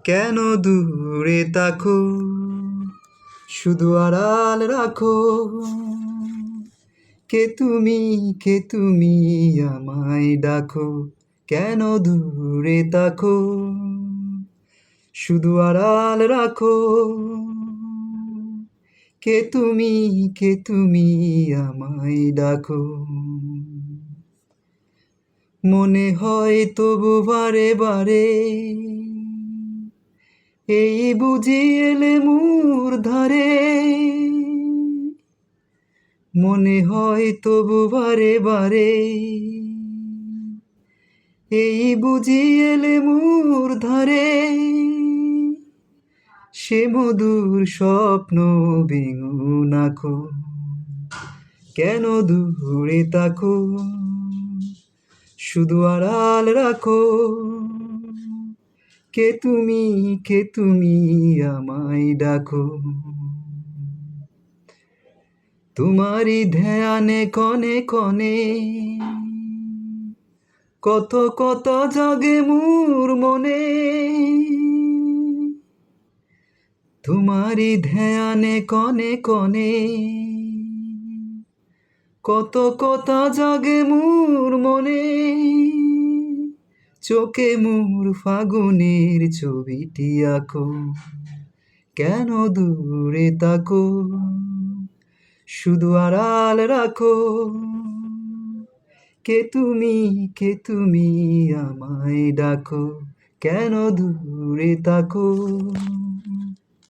কেন দূরে তাকো, শুধু আড়াল রাখো। কে তুমি আমায় ডাকো, কেন দূরে তাকো, শুধু আড়াল রাখো। কে তুমি আমায় ডাকো। মনে হয় তবু বারে বারে, এই বুঝি এলে মোর ধারে। মনে হয় তবু বারে বারে, এই বুঝি এলে মোর ধারে। সে মধুর স্বপ্ন ভেঙো নাখো, কেন দূরে তাকো, শুধু আড়াল রাখো। কে তুমি আমায় ডাকো। তোমারই ধ্যানে কনে কনে, কত কত জাগে মোর মনে। তোমারই ধ্যানে কনে কনে, কত কথা জাগে মোর মনে। চোখে মোর ফাগুনের ছবিটি আঁকো, কেন দূরে তাকো, শুধু আড়াল রাখো। কে তুমি আমায় ডাকো, কেন দূরে তাকো।